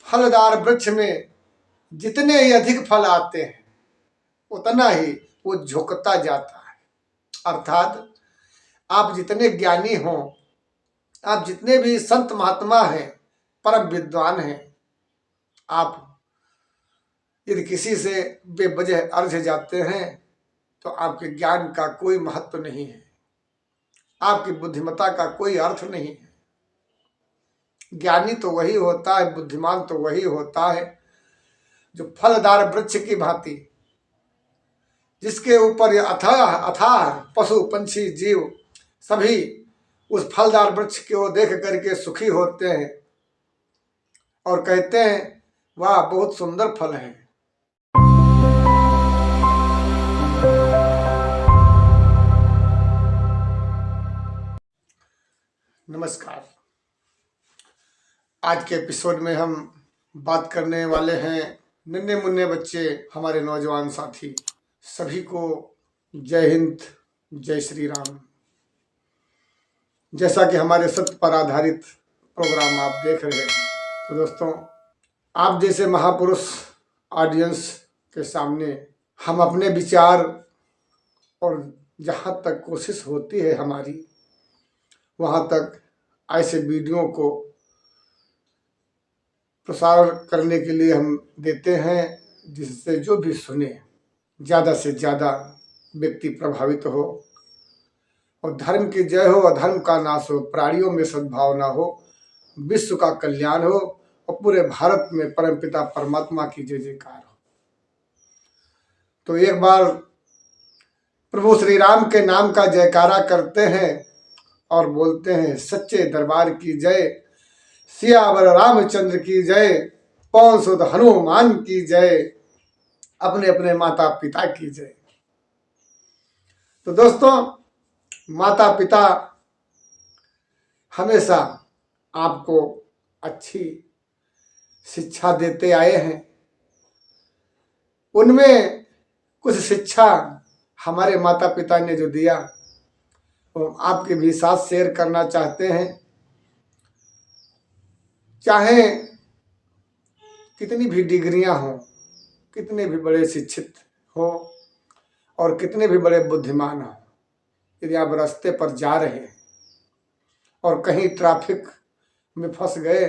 फलदार वृक्ष में जितने ही अधिक फल आते हैं उतना ही वो झुकता जाता है। अर्थात आप जितने ज्ञानी हो, आप जितने भी संत महात्मा हैं, परम विद्वान हैं, आप यदि किसी से बेवजह अर्झ जाते हैं तो आपके ज्ञान का कोई महत्व नहीं है, आपकी बुद्धिमत्ता का कोई अर्थ नहीं है। ज्ञानी तो वही होता है, बुद्धिमान तो वही होता है जो फलदार वृक्ष की भांति, जिसके ऊपर अथाह अथाह पशु पंछी जीव सभी उस फलदार वृक्ष को देख करके सुखी होते हैं और कहते हैं वाह बहुत सुंदर फल है। नमस्कार। आज के एपिसोड में हम बात करने वाले हैं नन्हे मुन्ने बच्चे, हमारे नौजवान साथी सभी को जय हिंद, जय श्री राम। जैसा कि हमारे सत्य पर आधारित प्रोग्राम आप देख रहे हैं, तो दोस्तों आप जैसे महापुरुष ऑडियंस के सामने हम अपने विचार और जहाँ तक कोशिश होती है हमारी, वहाँ तक ऐसे वीडियो को प्रसार करने के लिए हम देते हैं, जिससे जो भी सुने ज़्यादा से ज़्यादा व्यक्ति प्रभावित हो और धर्म की जय हो, अधर्म का नाश हो, प्राणियों में सद्भावना हो, विश्व का कल्याण हो और पूरे भारत में परमपिता परमात्मा की जय जयकार हो। तो एक बार प्रभु श्री राम के नाम का जयकारा करते हैं और बोलते हैं सच्चे दरबार की जय, सियावर रामचंद्र की जय, पवन सुत हनुमान की जय, अपने अपने माता पिता की जय। तो दोस्तों माता पिता हमेशा आपको अच्छी शिक्षा देते आए हैं, उनमें कुछ शिक्षा हमारे माता पिता ने जो दिया वो आपके भी साथ शेयर करना चाहते हैं। चाहे कितनी भी डिग्रियां हों, कितने भी बड़े शिक्षित हो और कितने भी बड़े बुद्धिमान हो, यदि आप रास्ते पर जा रहे हैं और कहीं ट्रैफिक में फंस गए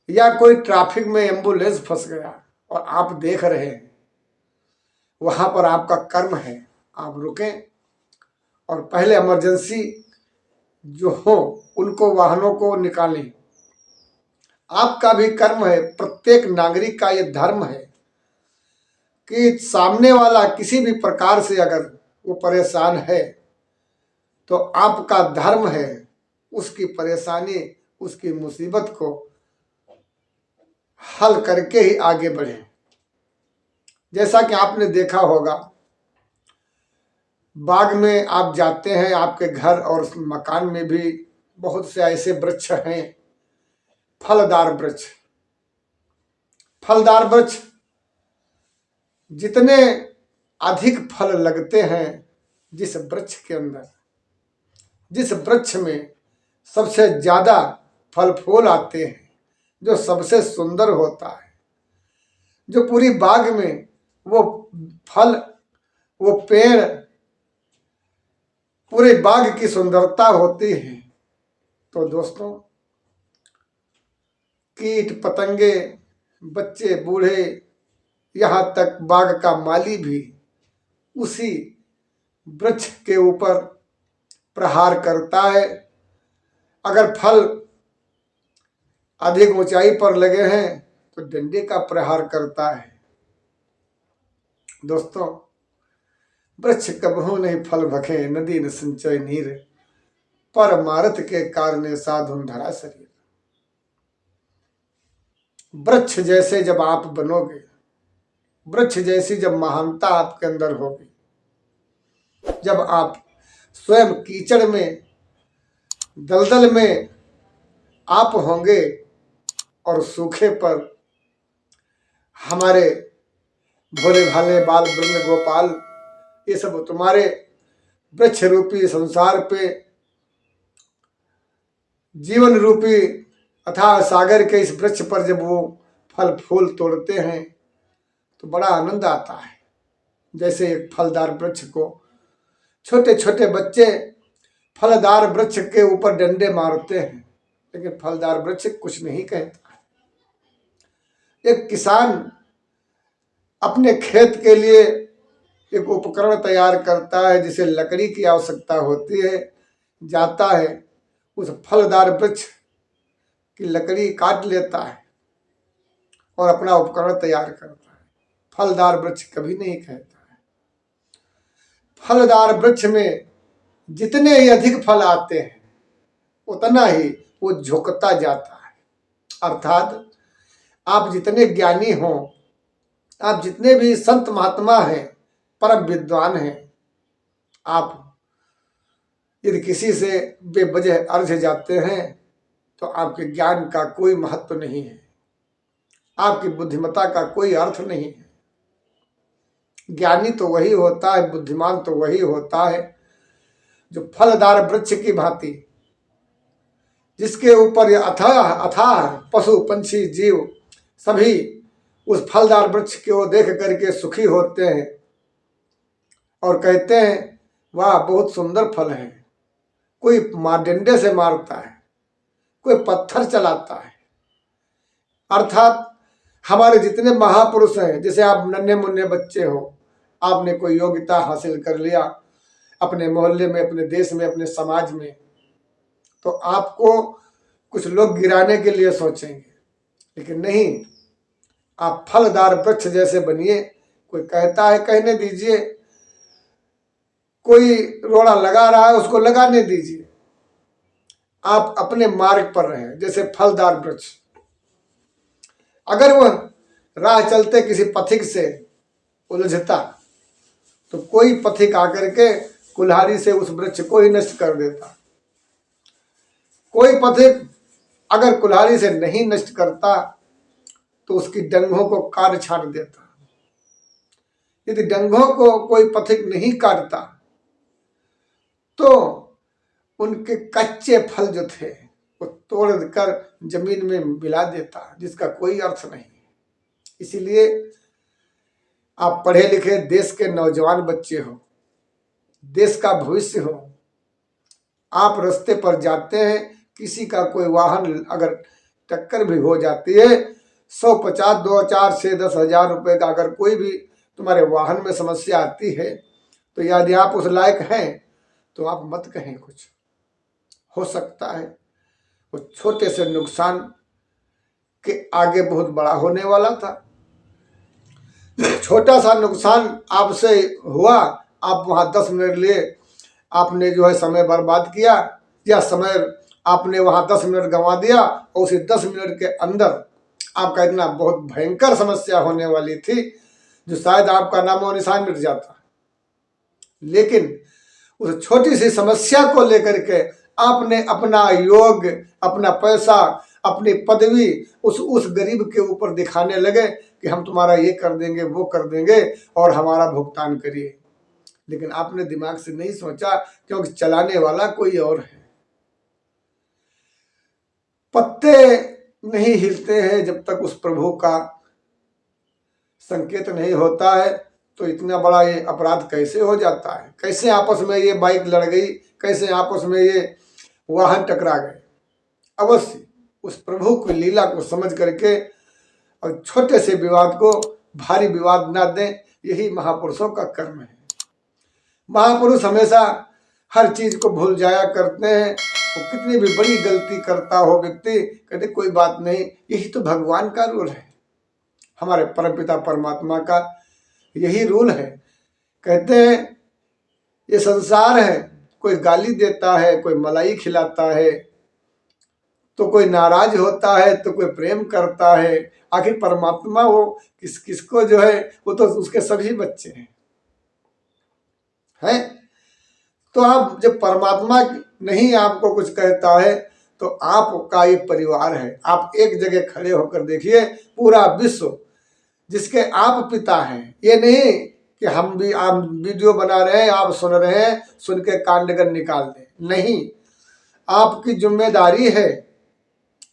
या कोई ट्रैफिक में एम्बुलेंस फंस गया और आप देख रहे हैं, वहां पर आपका कर्म है आप रुकें और पहले इमरजेंसी जो हो उनको वाहनों को निकालें। आपका भी कर्म है, प्रत्येक नागरिक का ये धर्म है कि सामने वाला किसी भी प्रकार से अगर वो परेशान है तो आपका धर्म है उसकी परेशानी, उसकी मुसीबत को हल करके ही आगे बढ़े। जैसा कि आपने देखा होगा, बाग में आप जाते हैं, आपके घर और मकान में भी बहुत से ऐसे वृक्ष हैं, फलदार वृक्ष। फलदार वृक्ष जितने अधिक फल लगते हैं, जिस वृक्ष के अंदर, जिस वृक्ष में सबसे ज्यादा फल फूल आते हैं, जो सबसे सुंदर होता है, जो पूरी बाग में वो फल, वो पेड़, पूरे बाग की सुंदरता होती है, तो दोस्तों कीट पतंगे, बच्चे बूढ़े, यहाँ तक बाग का माली भी उसी वृक्ष के ऊपर प्रहार करता है। अगर फल अधिक ऊंचाई पर लगे हैं तो डंडे का प्रहार करता है। दोस्तों वृक्ष कबहू नहीं फल भखे, नदी न संचय नीर, पर मारत के कारणे साधुन धरा शरीर। वृक्ष जैसे जब आप बनोगे, वृक्ष जैसी जब महानता आपके अंदर होगी, जब आप स्वयं कीचड़ में, दलदल में आप होंगे और सूखे पर हमारे भोले भाले बाल ब्रह्म गोपाल ये सब तुम्हारे वृक्ष रूपी संसार पे, जीवन रूपी अथाह सागर के इस वृक्ष पर जब वो फल फूल तोड़ते हैं तो बड़ा आनंद आता है। जैसे एक फलदार वृक्ष को छोटे छोटे बच्चे फलदार वृक्ष के ऊपर डंडे मारते हैं, लेकिन फलदार वृक्ष कुछ नहीं कहता है। एक किसान अपने खेत के लिए एक उपकरण तैयार करता है जिसे लकड़ी की आवश्यकता होती है, जाता है उस फलदार वृक्ष की लकड़ी काट लेता है और अपना उपकरण तैयार करता है। फलदार वृक्ष कभी नहीं कहता है। फलदार वृक्ष में जितने ही अधिक फल आते हैं उतना ही वो झुकता जाता है। अर्थात आप जितने ज्ञानी हो, आप जितने भी संत महात्मा हैं, परम विद्वान हैं, आप यदि किसी से बेवजह अर्झ जाते हैं तो आपके ज्ञान का कोई महत्व नहीं है, आपकी बुद्धिमत्ता का कोई अर्थ नहीं है। ज्ञानी तो वही होता है, बुद्धिमान तो वही होता है जो फलदार वृक्ष की भांति, जिसके ऊपर अथाह अथाह पशु पंछी जीव सभी उस फलदार वृक्ष को देख करके सुखी होते हैं और कहते हैं वाह बहुत सुंदर फल है। कोई डंडे से मारता है, कोई पत्थर चलाता है। अर्थात हमारे जितने महापुरुष हैं, जैसे आप नन्हे मुन्ने बच्चे हो, आपने कोई योग्यता हासिल कर लिया अपने मोहल्ले में, अपने देश में, अपने समाज में, तो आपको कुछ लोग गिराने के लिए सोचेंगे, लेकिन नहीं, आप फलदार वृक्ष जैसे बनिए। कोई कहता है कहने दीजिए, कोई रोड़ा लगा रहा है उसको लगाने दीजिए, आप अपने मार्ग पर रहें जैसे फलदार वृक्ष। अगर वह राह चलते किसी पथिक से उलझता तो कोई पथिक आकर के कुल्हाड़ी से उस वृक्ष को ही नष्ट कर देता। कोई पथिक अगर कुल्हाड़ी से नहीं नष्ट करता तो उसकी डंगों को काट छाट देता। यदि डंगों को कोई पथिक नहीं काटता तो उनके कच्चे फल जो थे वो तोड़ कर जमीन में मिला देता, जिसका कोई अर्थ नहीं। इसीलिए आप पढ़े लिखे देश के नौजवान बच्चे हो, देश का भविष्य हो, आप रास्ते पर जाते हैं, किसी का कोई वाहन अगर टक्कर भी हो जाती है, 150, 2000 से 10,000 रुपए का अगर कोई भी तुम्हारे वाहन में समस्या आती है तो यदि आप उस लायक हैं तो आप मत कहें कुछ। हो सकता है वो छोटे से नुकसान के आगे बहुत बड़ा होने वाला था। छोटा सा नुकसान आपसे हुआ, आप वहां 10 मिनट लिए आपने जो है समय बर्बाद किया, या समय आपने वहां 10 मिनट गंवा दिया और उसी 10 मिनट के अंदर आपका इतना बहुत भयंकर समस्या होने वाली थी जो शायद आपका नामो निशान मिट जाता। लेकिन उस छोटी सी समस्या को लेकर के आपने अपना योग, अपना पैसा, अपनी पदवी उस गरीब के ऊपर दिखाने लगे कि हम तुम्हारा ये कर देंगे, वो कर देंगे और हमारा भुगतान करिए। लेकिन आपने दिमाग से नहीं सोचा, क्योंकि चलाने वाला कोई और है। पत्ते नहीं हिलते हैं जब तक उस प्रभु का संकेत नहीं होता है, तो इतना बड़ा ये अपराध कैसे हो जाता है? कैसे आपस में ये बाइक लड़ गई, कैसे आपस में ये वाहन टकरा गए? अवश्य उस प्रभु की लीला को समझ करके और छोटे से विवाद को भारी विवाद ना दें, यही महापुरुषों का कर्म है। महापुरुष हमेशा हर चीज को भूल जाया करते हैं। वो कितनी भी बड़ी गलती करता हो व्यक्ति, कहते कोई बात नहीं, यही तो भगवान का रूल है, हमारे परमपिता परमात्मा का यही रूल है। कहते हैं ये संसार है, कोई गाली देता है, कोई मलाई खिलाता है, तो कोई नाराज होता है, तो कोई प्रेम करता है। आखिर परमात्मा वो किसको जो है, वो तो उसके सभी बच्चे हैं। तो आप जब परमात्मा नहीं आपको कुछ कहता है तो आपका ये परिवार है। आप एक जगह खड़े होकर देखिए, पूरा विश्व जिसके आप पिता हैं, ये नहीं कि हम भी आप वीडियो बना रहे हैं, आप सुन रहे हैं, सुन के कांडगन निकाल दें, नहीं। आपकी जिम्मेदारी है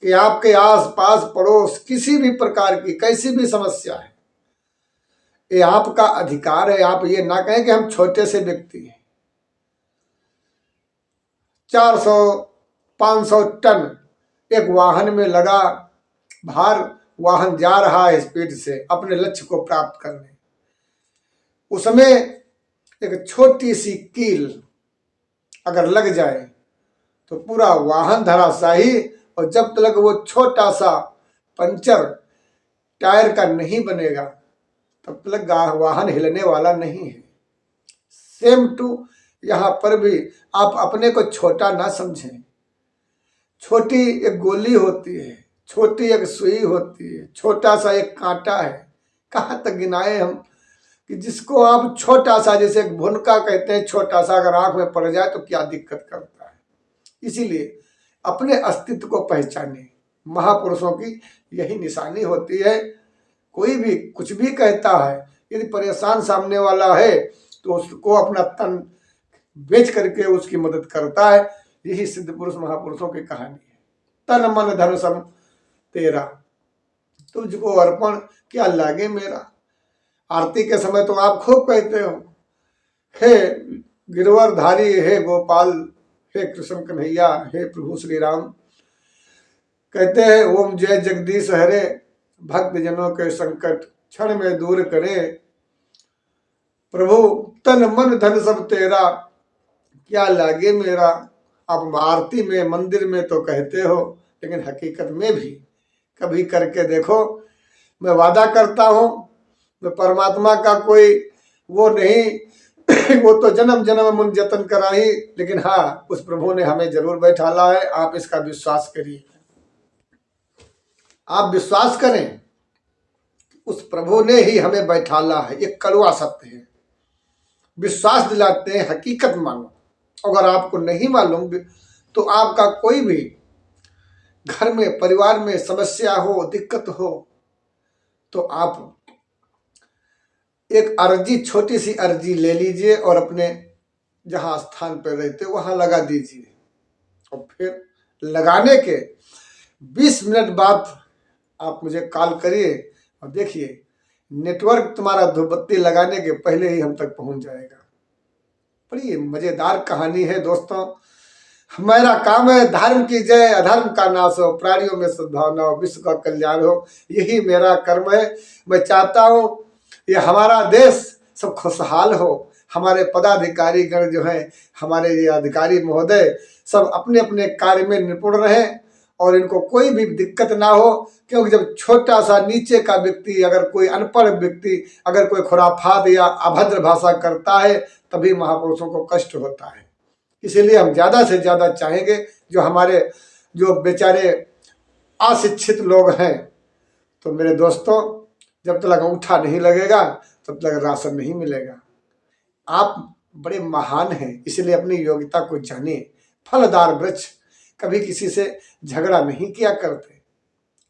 कि आपके आस पास पड़ोस किसी भी प्रकार की कैसी भी समस्या है, ये आपका अधिकार है। आप ये ना कहें कि हम छोटे से व्यक्ति हैं। 400 500 टन एक वाहन में लगा भार, वाहन जा रहा है स्पीड से अपने लक्ष्य को प्राप्त करने, उसमें एक छोटी सी कील अगर लग जाए तो पूरा वाहन धराशायी, और जब तक वो छोटा सा पंचर टायर का नहीं बनेगा तब तक वाहन हिलने वाला नहीं है। सेम टू यहाँ पर भी आप अपने को छोटा ना समझें। छोटी एक गोली होती है, छोटी एक सुई होती है, छोटा सा एक कांटा है। कहाँ तक गिनाए हम कि जिसको आप छोटा सा, जैसे एक भुनका कहते हैं, छोटा सा अगर आंख में पड़ जाए तो क्या दिक्कत करता है। इसीलिए अपने अस्तित्व को पहचाने। महापुरुषों की यही निशानी होती है। कोई भी कुछ भी कहता है, यदि परेशान सामने वाला है तो उसको अपना तन बेच करके उसकी मदद करता है। यही सिद्ध पुरुष महापुरुषों की कहानी है। तन मन धन सब तेरा, तुझको अर्पण क्या लागे मेरा। आरती के समय तो आप खूब कहते हो, हे गिरवरधारी, हे गोपाल, हे कृष्ण कन्हैया, हे प्रभु श्री राम। कहते हैं ओम जय जगदीश हरे, भक्त जनों के संकट क्षण में दूर करे। प्रभु तन मन धन सब तेरा, क्या लागे मेरा। आप आरती में मंदिर में तो कहते हो, लेकिन हकीकत में भी कभी करके देखो। मैं वादा करता हूं, मैं परमात्मा का कोई वो नहीं वो तो जन्म जन्म मुन जतन कराई, लेकिन हाँ उस प्रभु ने हमें जरूर बैठाला है। आप इसका विश्वास करिए, आप विश्वास करें, उस प्रभु ने ही हमें बैठाला है। ये कड़वा सत्य है। विश्वास दिलाते हैं, हकीकत मानो। अगर आपको नहीं मालूम तो आपका कोई भी घर में परिवार में समस्या हो, दिक्कत हो, तो आप एक अर्जी, छोटी सी अर्जी ले लीजिए और अपने जहां स्थान पर रहते वहां लगा दीजिए। और फिर लगाने के 20 मिनट बाद आप मुझे कॉल करिए और देखिए नेटवर्क तुम्हारा धूपबत्ती लगाने के पहले ही हम तक पहुंच जाएगा। बड़ी मजेदार कहानी है दोस्तों। मेरा काम है धर्म की जय, अधर्म का नाश हो, प्राणियों में सद्भावना हो, विश्व का कल्याण हो। यही मेरा कर्म है। मैं चाहता हूं ये हमारा देश सब खुशहाल हो। हमारे पदाधिकारी गण जो हैं, हमारे ये अधिकारी महोदय सब अपने अपने कार्य में निपुण रहें और इनको कोई भी दिक्कत ना हो। क्योंकि जब छोटा सा नीचे का व्यक्ति, अगर कोई अनपढ़ व्यक्ति अगर कोई खुराफात या अभद्र भाषा करता है, तभी महापुरुषों को कष्ट होता है। इसीलिए हम ज़्यादा से ज़्यादा चाहेंगे जो हमारे जो बेचारे अशिक्षित लोग हैं, तो मेरे दोस्तों जब तक अंगूठा नहीं लगेगा तब तक राशन नहीं मिलेगा। आप बड़े महान हैं, इसलिए अपनी योग्यता को जानिए। फलदार वृक्ष कभी किसी से झगड़ा नहीं किया करते,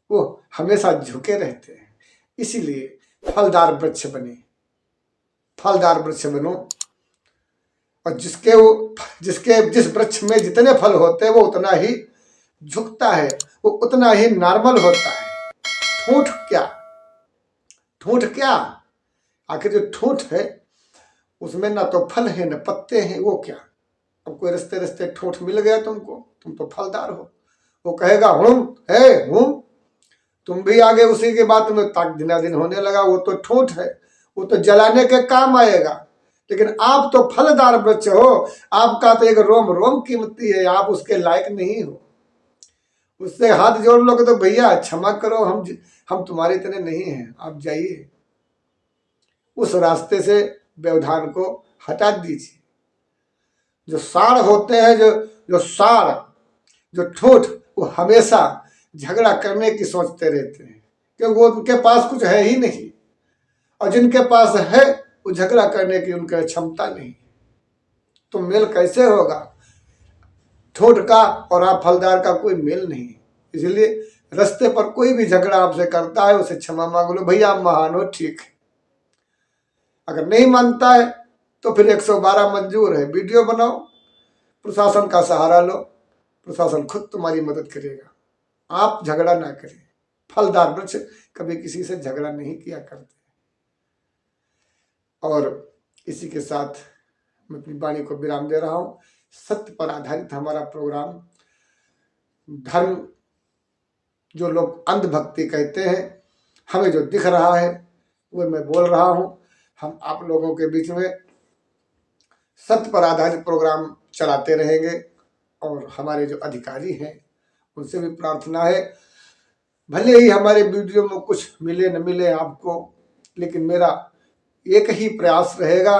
वो हमेशा झुके रहते हैं। इसीलिए फलदार वृक्ष बने, फलदार वृक्ष बनो। और जिस वृक्ष में जितने फल होते हैं वो उतना ही झुकता है, वो उतना ही नॉर्मल होता है। ठूठ क्या, ठूठ क्या, आखिर जो ठूठ है उसमें ना तो फल है ना पत्ते हैं, वो क्या। अब कोई रस्ते रस्ते ठूठ मिल गया तुमको, तुम तो फलदार हो। वो कहेगा हूं है हूं, तुम भी आगे उसी के बात में ताक दिना दिन होने लगा। वो तो ठूठ है, वो तो जलाने के काम आएगा। लेकिन आप तो फलदार वृक्ष हो, आपका तो एक रोम रोम कीमती है, आप उसके लायक नहीं हो। उससे हाथ जोड़ लोगे तो भैया क्षमा करो, हम तुम्हारे इतने नहीं हैं, आप जाइए। उस रास्ते से व्यवधान को हटा दीजिए। जो सार होते हैं, जो सार, जो ठूठ, वो हमेशा झगड़ा करने की सोचते रहते हैं, क्योंकि वो उनके पास कुछ है ही नहीं। और जिनके पास है वो झगड़ा करने की उनकी क्षमता नहीं। तो मेल कैसे होगा? ठूठ का और आप फलदार का कोई मेल नहीं। इसलिए रास्ते पर कोई भी झगड़ा आपसे करता है उसे क्षमा मांग लो, भैया आप महान हो, ठीक है। अगर नहीं मानता है तो फिर 112 मंजूर है, वीडियो बनाओ, प्रशासन का सहारा लो, प्रशासन खुद तुम्हारी मदद करेगा। आप झगड़ा ना करें। फलदार वृक्ष कभी किसी से झगड़ा नहीं किया करते। और इसी के साथ मैं अपनी वाणी को विराम दे रहा हूं। सत्य पर आधारित हमारा प्रोग्राम, धर्म जो लोग अंधभक्ति कहते हैं, हमें जो दिख रहा है वो मैं बोल रहा हूं। हम आप लोगों के बीच में सत्य पर आधारित प्रोग्राम चलाते रहेंगे। और हमारे जो अधिकारी हैं उनसे भी प्रार्थना है, भले ही हमारे वीडियो में कुछ मिले न मिले आपको, लेकिन मेरा एक ही प्रयास रहेगा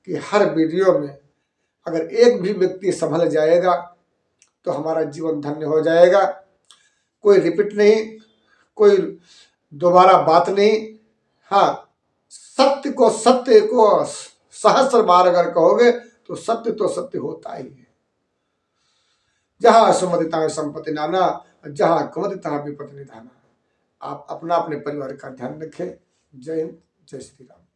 कि हर वीडियो में अगर एक भी व्यक्ति संभल जाएगा तो हमारा जीवन धन्य हो जाएगा। कोई रिपीट नहीं, कोई दोबारा बात नहीं। हाँ, सत्य को सहस्र बार अगर कहोगे तो सत्य होता ही है। जहां सुमति तहां संपत्ति नाना, जहां कुमति तहां विपत्ति निधाना। आप अपना अपने परिवार का ध्यान रखें। जय हिंद, जय श्री राम।